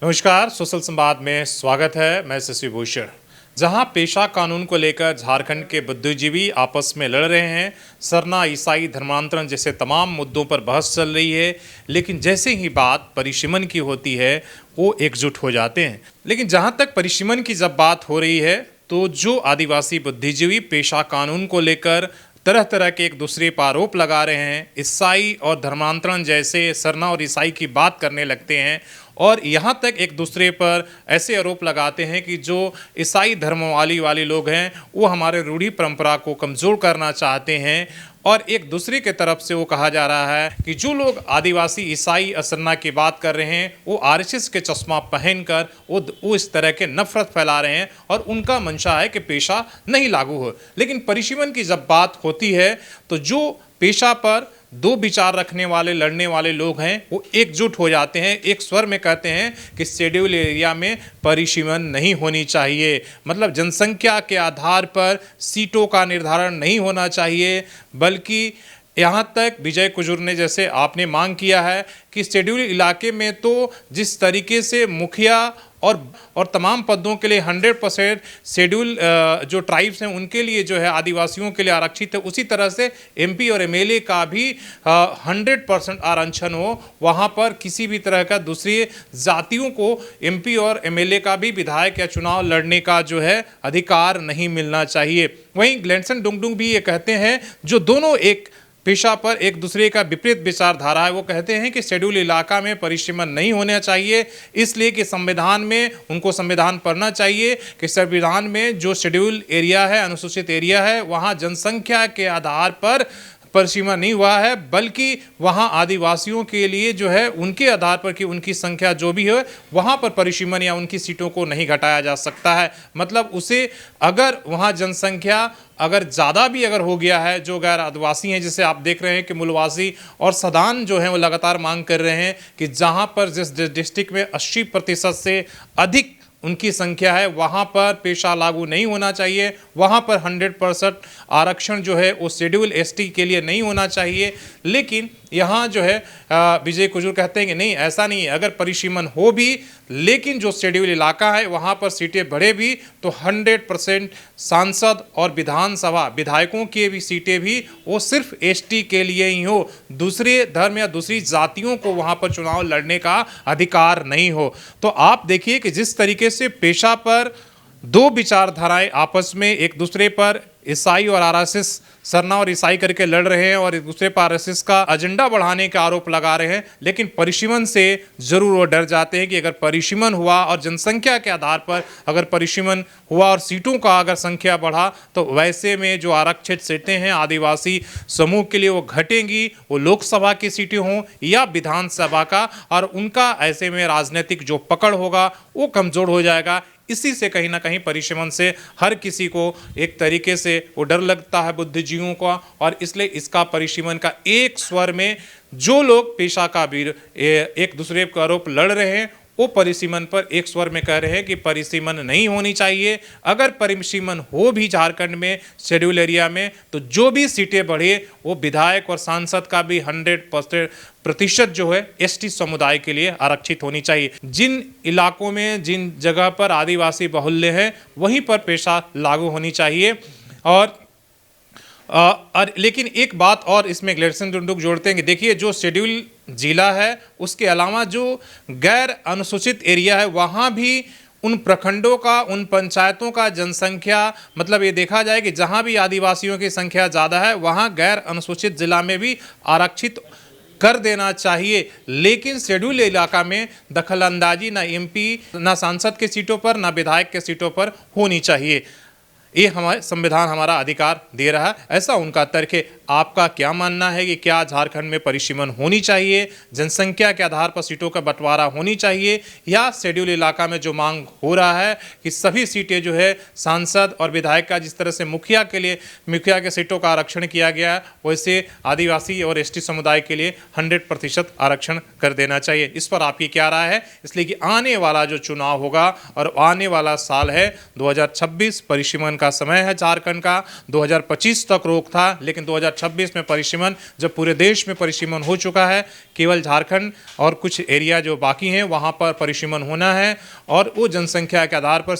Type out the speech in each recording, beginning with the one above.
नमस्कार, सोशल संवाद में स्वागत है। मैं शशि भूषण। जहां पेशा कानून को लेकर झारखंड के बुद्धिजीवी आपस में लड़ रहे हैं, सरना, ईसाई धर्मांतरण जैसे तमाम मुद्दों पर बहस चल रही है, लेकिन जैसे ही बात परिसीमन की होती है वो एकजुट हो जाते हैं। लेकिन जहां तक परिसीमन की जब बात हो रही है तो जो आदिवासी बुद्धिजीवी पेशा कानून को लेकर तरह तरह के एक दूसरे पर आरोप लगा रहे हैं, ईसाई और धर्मांतरण जैसे सरना और ईसाई की बात करने लगते हैं और यहाँ तक एक दूसरे पर ऐसे आरोप लगाते हैं कि जो ईसाई धर्मावलंबी वाले लोग हैं वो हमारे रूढ़ी परंपरा को कमज़ोर करना चाहते हैं। और एक दूसरे के तरफ से वो कहा जा रहा है कि जो लोग आदिवासी ईसाई असरना की बात कर रहे हैं वो आरएसएस के चश्मा पहनकर वो इस तरह के नफरत फैला रहे हैं और उनका मंशा है कि पेशा नहीं लागू हो। लेकिन परिसीमन की जब बात होती है तो जो पेशा पर दो विचार रखने वाले लड़ने वाले लोग हैं वो एकजुट हो जाते हैं, एक स्वर में कहते हैं कि शेड्यूल एरिया में परिसीमन नहीं होनी चाहिए। मतलब जनसंख्या के आधार पर सीटों का निर्धारण नहीं होना चाहिए, बल्कि यहाँ तक विजय कुजूर ने जैसे आपने मांग किया है कि शेड्यूल इलाके में तो जिस तरीके से मुखिया और तमाम पदों के लिए 100% शेड्यूल जो ट्राइब्स हैं उनके लिए जो है आदिवासियों के लिए आरक्षित है, उसी तरह से एमपी और एमएलए का भी 100% आरक्षण हो। वहाँ पर किसी भी तरह का दूसरी जातियों को एमपी और एमएलए का भी विधायक या चुनाव लड़ने का जो है अधिकार नहीं मिलना चाहिए। वहीं ग्लेनसन डुंगडुंग भी ये कहते हैं, जो दोनों एक पेशा पर एक दूसरे का विपरीत विचारधारा है, वो कहते हैं कि शेड्यूल इलाका में परिसीमन नहीं होना चाहिए, इसलिए कि संविधान में उनको संविधान पढ़ना चाहिए कि संविधान में जो शेड्यूल एरिया है, अनुसूचित एरिया है, वहाँ जनसंख्या के आधार पर परिसीमन नहीं हुआ है, बल्कि वहाँ आदिवासियों के लिए जो है उनके आधार पर कि उनकी संख्या जो भी है वहाँ पर परिसीमन या उनकी सीटों को नहीं घटाया जा सकता है। मतलब उसे अगर वहाँ जनसंख्या अगर ज़्यादा भी अगर हो गया है, जो गैर आदिवासी हैं, जैसे आप देख रहे हैं कि मूलवासी और सदान जो हैं वो लगातार मांग कर रहे हैं कि जहाँ पर जिस डिस्ट्रिक्ट में 80% से अधिक उनकी संख्या है वहाँ पर पेशा लागू नहीं होना चाहिए, वहाँ पर 100% आरक्षण जो है वो शेड्यूल एसटी के लिए नहीं होना चाहिए। लेकिन यहाँ जो है विजय कुजूर कहते हैं कि नहीं, ऐसा नहीं है, अगर परिसीमन हो भी लेकिन जो शेड्यूल इलाका है वहाँ पर सीटें बढ़े भी तो 100% सांसद और विधानसभा विधायकों की भी सीटें भी वो सिर्फ एसटी के लिए ही हो, दूसरे धर्म या दूसरी जातियों को वहाँ पर चुनाव लड़ने का अधिकार नहीं हो। तो आप देखिए कि जिस तरीके से पेशा पर दो विचारधाराएं आपस में एक दूसरे पर ईसाई और आरएसएस सरना और ईसाई करके लड़ रहे हैं और एक दूसरे पर आरएसएस का एजेंडा बढ़ाने का आरोप लगा रहे हैं, लेकिन परिसीमन से जरूर वो डर जाते हैं कि अगर परिसीमन हुआ और जनसंख्या के आधार पर अगर परिसीमन हुआ और सीटों का अगर संख्या बढ़ा तो वैसे में जो आरक्षित सीटें हैं आदिवासी समूह के लिए वो घटेंगी, वो लोकसभा की सीटें हों या विधानसभा का, और उनका ऐसे में राजनीतिक जो पकड़ होगा वो कमज़ोर हो जाएगा। इसी से कहीं ना कहीं परिसीमन से हर किसी को एक तरीके से वो डर लगता है बुद्धिजीवियों का, और इसलिए इसका परिसीमन का एक स्वर में जो लोग पेशा का भी एक दूसरे का आरोप लड़ रहे हैं वो परिसीमन पर एक स्वर में कह रहे हैं कि परिसीमन नहीं होनी चाहिए। अगर परिसीमन हो भी झारखंड में शेड्यूल एरिया में तो जो भी सीटें बढ़े वो विधायक और सांसद का भी 100% जो है एसटी समुदाय के लिए आरक्षित होनी चाहिए। जिन इलाकों में जिन जगह पर आदिवासी बाहुल्य है वहीं पर पेशा लागू होनी चाहिए। और लेकिन एक बात और इसमें ग्लेनसन डुंगडुंग जोड़ते हैं कि देखिए, जो शेड्यूल जिला है उसके अलावा जो गैर अनुसूचित एरिया है वहाँ भी उन प्रखंडों का, उन पंचायतों का जनसंख्या, मतलब ये देखा जाए कि जहाँ भी आदिवासियों की संख्या ज़्यादा है वहाँ गैर अनुसूचित जिला में भी आरक्षित कर देना चाहिए। लेकिन शेड्यूल इलाका में दखलंदाजी ना एमपी ना सांसद के सीटों पर ना विधायक के सीटों पर होनी चाहिए। ये हमारे संविधान हमारा अधिकार दे रहा है, ऐसा उनका तर्क है। आपका क्या मानना है कि क्या झारखंड में परिसीमन होनी चाहिए, जनसंख्या के आधार पर सीटों का बंटवारा होनी चाहिए, या शेड्यूल इलाका में जो मांग हो रहा है कि सभी सीटें जो है सांसद और विधायक का, जिस तरह से मुखिया के सीटों का आरक्षण किया गया है वैसे आदिवासी और एसटी समुदाय के लिए 100% आरक्षण कर देना चाहिए। इस पर आपकी क्या राय है? इसलिए कि आने वाला जो चुनाव होगा और आने वाला साल है 2026, परिसीमन का समय है झारखंड का। 2025 तक रोक था, लेकिन 2026 2026 में परिसीमन जब पूरे देश में परिसीमन हो चुका है, केवल झारखंड और कुछ एरिया जो बाकी हैं वहाँ पर परिसीमन होना है और वो जनसंख्या के आधार पर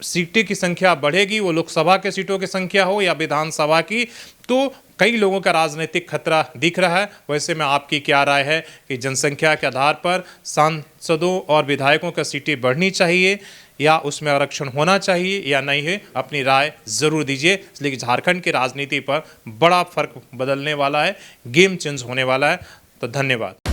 सीटें की संख्या बढ़ेगी, वो लोकसभा के सीटों की संख्या हो या विधानसभा की। तो कई लोगों का राजनीतिक खतरा दिख रहा है। वैसे में आपकी क्या राय है कि जनसंख्या के आधार पर सांसदों और विधायकों का सीटें बढ़नी चाहिए या उसमें आरक्षण होना चाहिए या नहीं है? अपनी राय ज़रूर दीजिए, इसलिए कि झारखंड की राजनीति पर बड़ा फर्क बदलने वाला है, गेम चेंज होने वाला है। तो धन्यवाद।